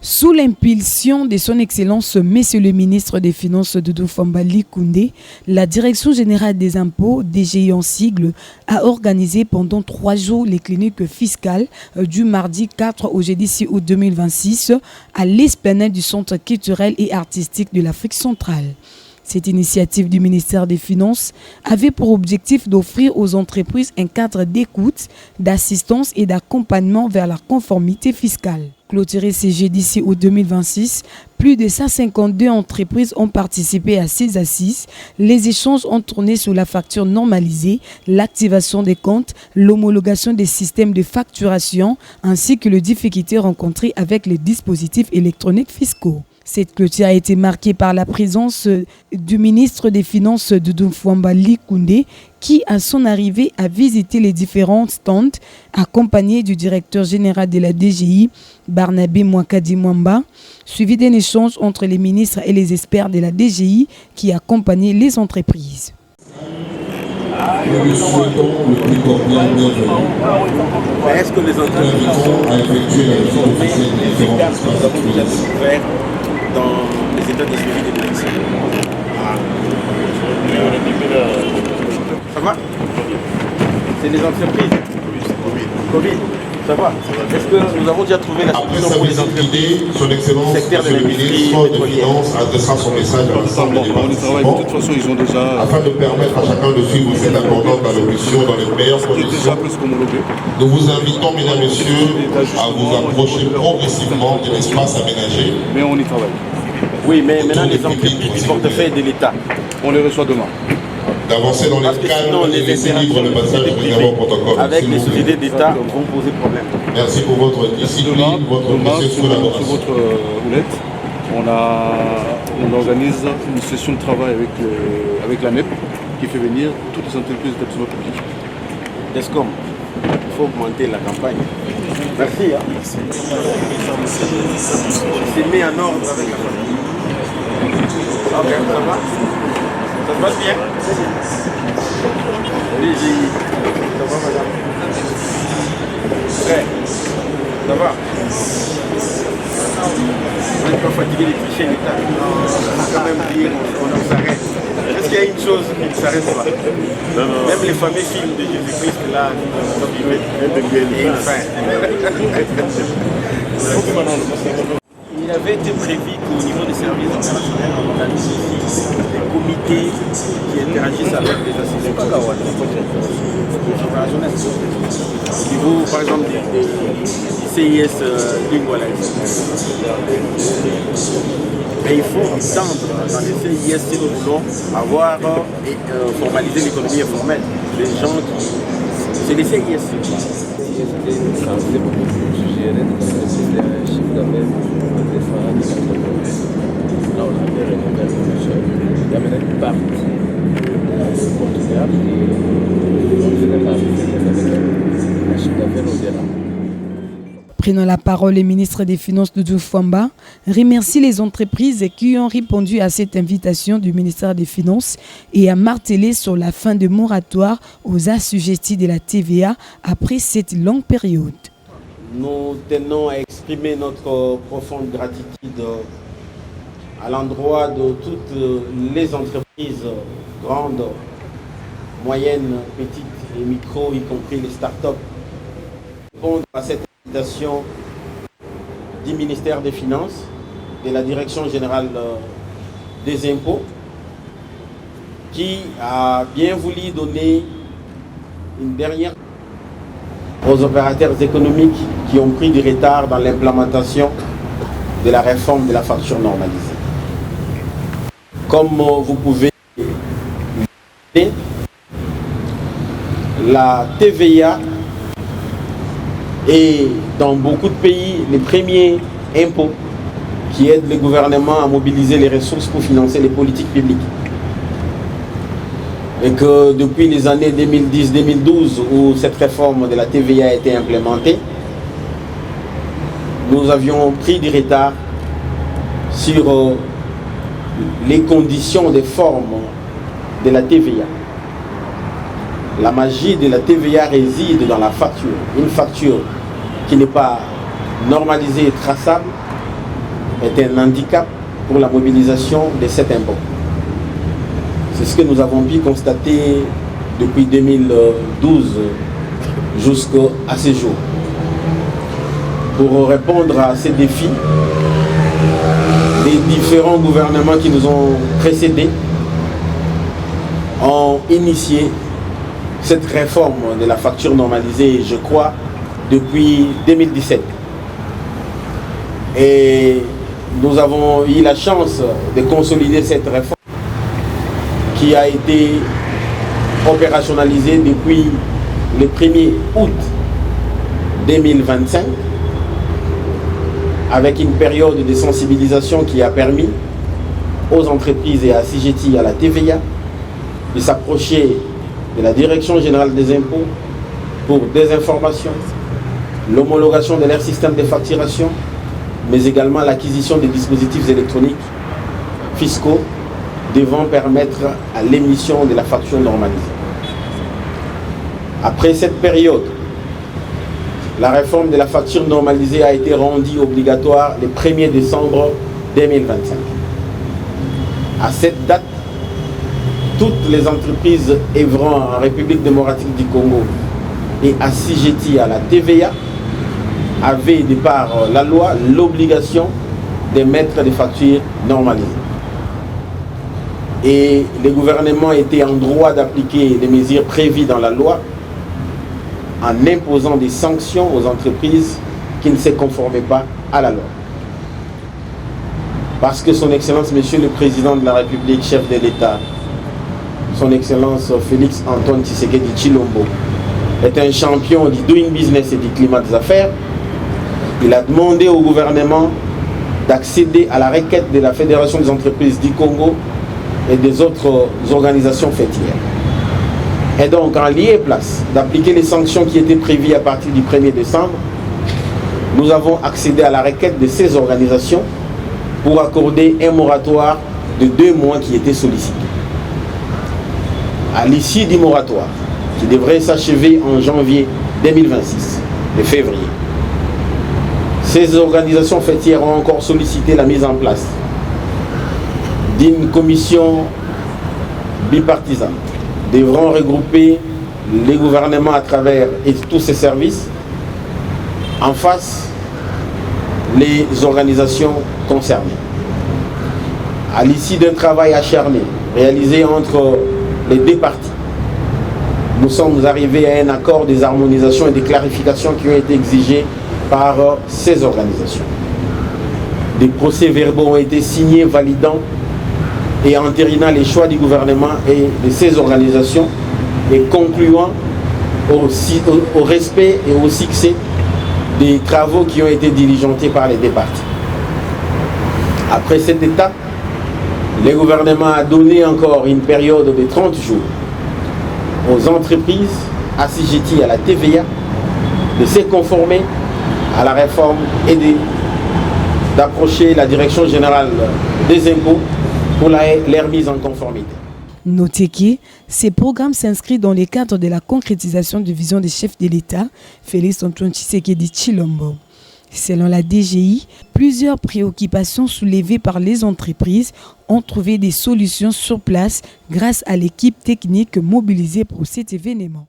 Sous l'impulsion de son Excellence, Monsieur le ministre des Finances Doudou Fambali Koundé, la Direction générale des impôts, DGI en sigle, a organisé pendant 3 jours les cliniques fiscales du mardi 4 au jeudi 6 août 2026 à l'esplanade du Centre culturel et artistique de l'Afrique centrale. Cette initiative du ministère des Finances avait pour objectif d'offrir aux entreprises un cadre d'écoute, d'assistance et d'accompagnement vers la conformité fiscale. Clôturé ce jeudi 6 août 2026, plus de 152 entreprises ont participé à ces assises. Les échanges ont tourné sur la facture normalisée, l'activation des comptes, l'homologation des systèmes de facturation ainsi que les difficultés rencontrées avec les dispositifs électroniques fiscaux. Cette clôture a été marquée par la présence du ministre des Finances Doudou Fambali Koundé qui, à son arrivée, a visité les différents stands accompagné du directeur général de la DGI, Barnabé Mwakadi Mwamba, suivi d'un échange entre les ministres et les experts de la DGI qui accompagnaient les entreprises. Nous lui souhaitons le plus cordial bienvenue. Est-ce que les entreprises sont à effectuer la visite officielle des différents espaces actifs dans les états de suivi des bénéficiaires? Ça va? C'est les entreprises. Covid. Ça va? Est-ce que nous avons déjà trouvé la Après solution sa pour les visite entreprises? guidée, son Excellence, Monsieur le ministre des Finances adressera son message à l'ensemble des participants De toute façon, ils ont déjà. afin de permettre à chacun de suivre cette importante allocution dans les meilleures conditions. Nous vous invitons, mesdames, messieurs, à vous approcher progressivement de l'espace aménagé. Mais on y travaille. Oui, mais maintenant les entreprises du portefeuille de l'État. On les reçoit demain. D'avancer dans Parce les que sinon, calmes et les laisser libre le passage du présent protocole. avec S'il les vous plaît. sociétés d'État vont poser problème. Merci pour votre discipline, votre Demain, précieuse sur collaboration. votre houlette, on organise une session de travail avec la NEP qui fait venir toutes les entreprises d'établissement public. Descom, il faut augmenter la campagne. Merci. C'est mis en ordre avec la famille. Ok, ça va? Ça se passe bien? Oui, ça va, madame? Ouais. Ça va? On n'est pas fatigué de tricher l'État. On va quand même dire qu'on s'arrête. Est-ce qu'il y a une chose qui ne s'arrête pas? Même les fameux films de Jésus-Christ, là, il avait été prévu qu'au niveau des services opérationnels, on organise aussi des comités qui interagissent avec les assistants opérationnels. Au niveau, par exemple, des CIS Lingwala. Mais il faut tendre dans les CIS si nous voulons avoir et formaliser l'économie informelle. Les gens qui. C'est les CIS. Prenant la parole, le ministre des Finances Doudou Famba remercie les entreprises qui ont répondu à cette invitation du ministère des Finances et a martelé sur la fin de moratoire aux assujettis de la TVA après cette longue période. Nous tenons à exprimer notre profonde gratitude à l'endroit de toutes les entreprises grandes, moyennes, petites et micro, y compris les start-up, répondre à cette invitation du ministère des Finances, de la Direction générale des impôts, qui a bien voulu donner une dernière aux opérateurs économiques qui ont pris du retard dans l'implémentation de la réforme de la facture normalisée. Comme vous pouvez voir, la TVA est dans beaucoup de pays les premiers impôts qui aident le gouvernement à mobiliser les ressources pour financer les politiques publiques. Et que depuis les années 2010-2012 où cette réforme de la TVA a été implémentée, nous avions pris du retard sur les conditions des formes de la TVA. La magie de la TVA réside dans la facture. Une facture qui n'est pas normalisée et traçable est un handicap pour la mobilisation de cet impôt. C'est ce que nous avons pu constater depuis 2012 jusqu'à ce jour. Pour répondre à ces défis, les différents gouvernements qui nous ont précédés ont initié cette réforme de la facture normalisée, je crois, depuis 2017. Et nous avons eu la chance de consolider cette réforme qui a été opérationnalisée depuis le 1er août 2025 avec une période de sensibilisation qui a permis aux entreprises et à CGT, à la TVA, de s'approcher de la Direction générale des impôts pour des informations, l'homologation de leur système de facturation, mais également l'acquisition des dispositifs électroniques fiscaux devant permettre à l'émission de la facture normalisée. Après cette période, la réforme de la facture normalisée a été rendue obligatoire le 1er décembre 2025. À cette date, toutes les entreprises œuvrant en République démocratique du Congo et assujetties à la TVA avaient, de par la loi, l'obligation d'émettre des factures normalisées. Et le gouvernement était en droit d'appliquer les mesures prévues dans la loi en imposant des sanctions aux entreprises qui ne se conformaient pas à la loi. Parce que son Excellence, Monsieur le Président de la République, chef de l'État, son Excellence Félix Antoine Tshisekedi Tshilombo, est un champion du doing business et du climat des affaires, il a demandé au gouvernement d'accéder à la requête de la Fédération des entreprises du Congo et des autres organisations fêtières. Et donc, en lieu et place d'appliquer les sanctions qui étaient prévues à partir du 1er décembre, nous avons accédé à la requête de ces organisations pour accorder un moratoire de 2 mois qui était sollicité. À l'issue du moratoire, qui devrait s'achever en janvier 2026, de février, ces organisations fêtières ont encore sollicité la mise en place d'une commission bipartisane devront regrouper les gouvernements à travers et tous ces services en face les organisations concernées. À l'issue d'un travail acharné réalisé entre les 2 parties, nous sommes arrivés à un accord des harmonisations et des clarifications qui ont été exigées par ces organisations. Des procès-verbaux ont été signés validant et entérinant les choix du gouvernement et de ces organisations et concluant au respect et au succès des travaux qui ont été diligentés par les 2 parties. Après cette étape, le gouvernement a donné encore une période de 30 jours aux entreprises assujetties à la TVA de se conformer à la réforme et d'approcher la Direction générale des impôts pour leur mise en conformité. Notez que ces programmes s'inscrivent dans le cadre de la concrétisation de vision des chefs de l'État, Félix Antoine Tshisekedi Tshilombo. Selon la DGI, plusieurs préoccupations soulevées par les entreprises ont trouvé des solutions sur place grâce à l'équipe technique mobilisée pour cet événement.